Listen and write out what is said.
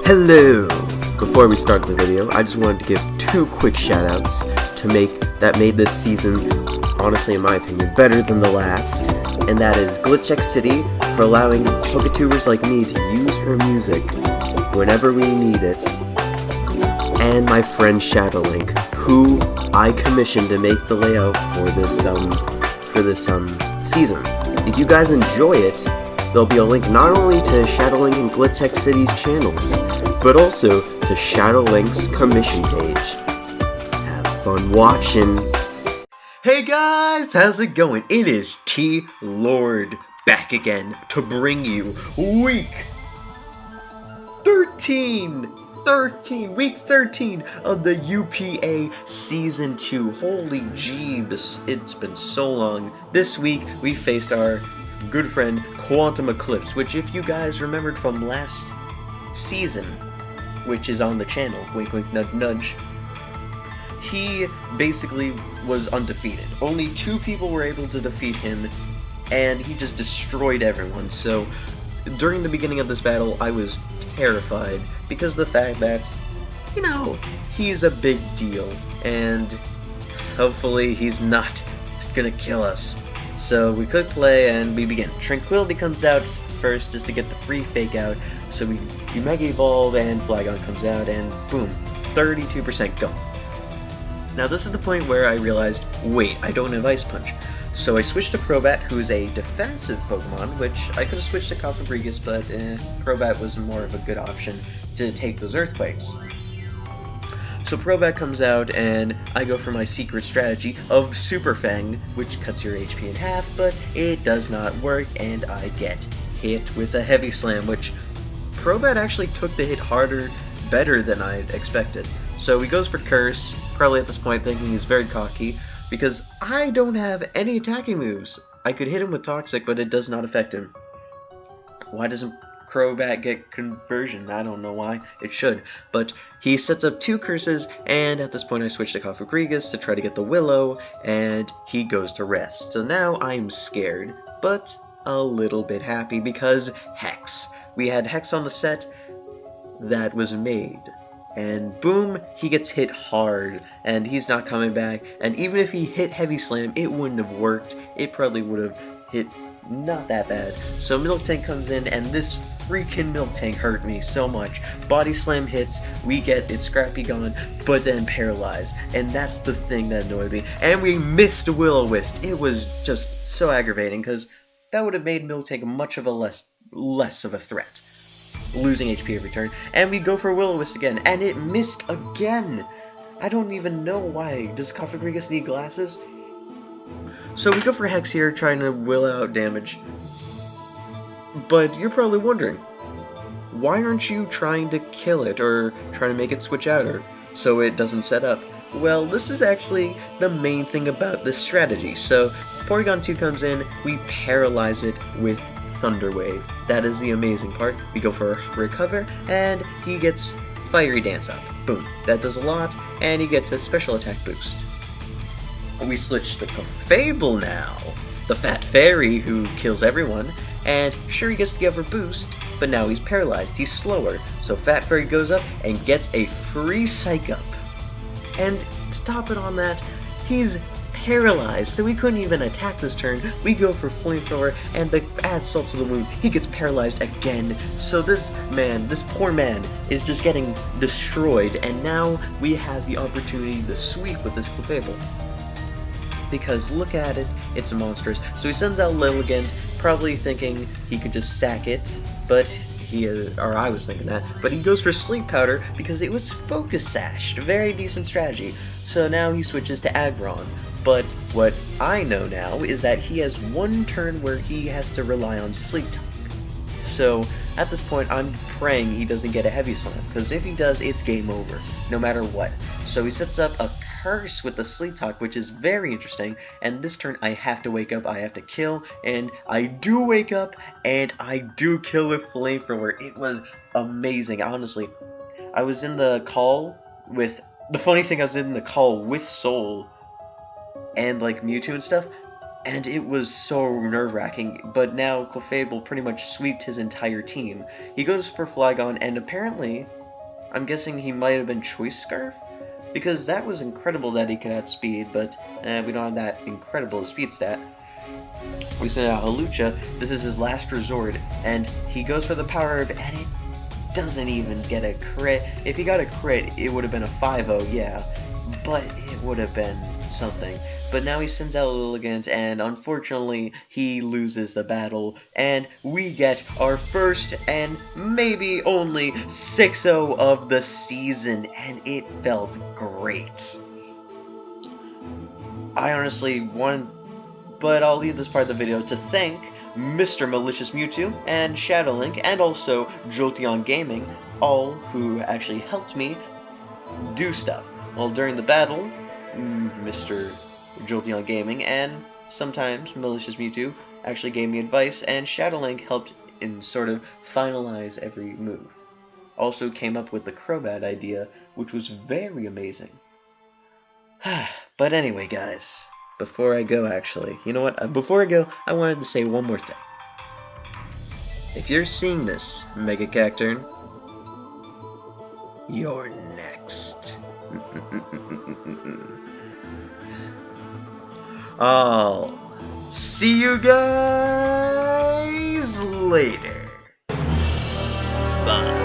Hello! Before we start the video, I just wanted to give two quick shoutouts that made this season, honestly in my opinion, better than the last. And that is Glitch City for allowing Poketubers like me to use her music whenever we need it. And my friend Shadowlink, who I commissioned to make the layout for this season. If you guys enjoy it, there'll be a link not only to Shadowlink and Glitch City's channels, but also to Shadowlink's commission page. Have fun watching! Hey guys, how's it going? It is T-Lord back again to bring you week 13 of the UPA Season 2. Holy jeebs, it's been so long. This week, we faced our good friend Quantum Eclipse, which if you guys remembered from last season, which is on the channel, wink wink nudge nudge, he basically was undefeated. Only 2 people were able to defeat him, and he just destroyed everyone. So during the beginning of this battle, I was terrified because of the fact that, you know, he's a big deal, and hopefully he's not gonna kill us. So we click play and we begin. Tranquility comes out first just to get the free fake out. So we Mega Evolve and Flagon comes out and boom, 32% go. Now this is the point where I realized, wait, I don't have Ice Punch. So I switched to Crobat, who's a defensive Pokemon, which I could have switched to Cofagrigus, but Crobat was more of a good option to take those Earthquakes. So Crobat comes out, and I go for my secret strategy of Super Fang, which cuts your HP in half, but it does not work, and I get hit with a Heavy Slam, which Crobat actually took the hit better than I'd expected. So he goes for Curse, probably at this point thinking he's very cocky, because I don't have any attacking moves. I could hit him with Toxic, but it does not affect him. Why doesn't Crobat get conversion? I don't know why. It should. But he sets up 2 curses, and at this point I switch to Cofagrigus to try to get the Willow, and he goes to rest. So now I'm scared, but a little bit happy because Hex. We had Hex on the set that was made. And boom, he gets hit hard, and he's not coming back. And even if he hit Heavy Slam, it wouldn't have worked. It probably would have hit not that bad. So Miltank comes in, and this freaking Miltank hurt me so much. Body Slam hits, we get it Scrappy gone, but then paralyzed. And that's the thing that annoyed me. And we missed Will-O-Wisp. It was just so aggravating, because that would have made Miltank much of a less of a threat, losing HP every turn. And we go for Will-O-Wisp again, and it missed again. I don't even know why. Does Cofagrigus need glasses? So we go for Hex here, trying to will out damage. But you're probably wondering, why aren't you trying to kill it, or trying to make it switch out, or so it doesn't set up? Well, this is actually the main thing about this strategy. So Porygon 2 comes in, we paralyze it with Thunder Wave. That is the amazing part. We go for Recover, and he gets Fiery Dance up. Boom. That does a lot, and he gets a special attack boost. We switch to Clefable now, the Fat Fairy who kills everyone, and sure he gets the other boost, but now he's paralyzed, he's slower, so Fat Fairy goes up and gets a free Psych Up. And to top it on that, he's paralyzed, so we couldn't even attack this turn. We go for Flamethrower, and the add salt to the wound, he gets paralyzed again. So this poor man, is just getting destroyed, and now we have the opportunity to sweep with this Clefable. Because look at it, it's monstrous. So he sends out Lilligant, probably thinking he could just sack it, but I was thinking that, but he goes for Sleep Powder because it was Focus Sashed, very decent strategy. So now he switches to Aggron. But what I know now is that he has 1 turn where he has to rely on Sleep Talk. So at this point I'm praying he doesn't get a Heavy Slam, because if he does, it's game over, no matter what. So he sets up a Curse with the Sleep Talk, which is very interesting, and this turn I have to wake up, I have to kill, and I do wake up, and I do kill with Flamethrower. It was amazing, honestly. I was in the call with, the funny thing, I was in the call with Soul, and like Mewtwo and stuff, and it was so nerve-wracking, but now Clefable pretty much sweeped his entire team. He goes for Flygon, and apparently, I'm guessing he might have been Choice Scarf? Because that was incredible that he could outspeed, but we don't have that incredible speed stat. We send out Hawlucha. This is his last resort, and he goes for the Power Herb, and it doesn't even get a crit. If he got a crit, it would have been a 5-0, yeah, but it would have been something. But now he sends out Lilligant, and unfortunately, he loses the battle, and we get our first and maybe only 6-0 of the season, and it felt great. I honestly wanted, but I'll leave this part of the video to thank Mr. Malicious Mewtwo and Shadowlink, and also Jolteon Gaming, all who actually helped me do stuff. Well, during the battle, Mr. Jolteon Gaming and sometimes Malicious Mewtwo actually gave me advice, and Shadowlink helped in sort of finalize every move. Also came up with the Crobat idea, which was very amazing. But anyway, guys, before I go, actually, you know what? Before I go, I wanted to say one more thing. If you're seeing this, Mega Cacturn, you're next. I'll see you guys later. Bye.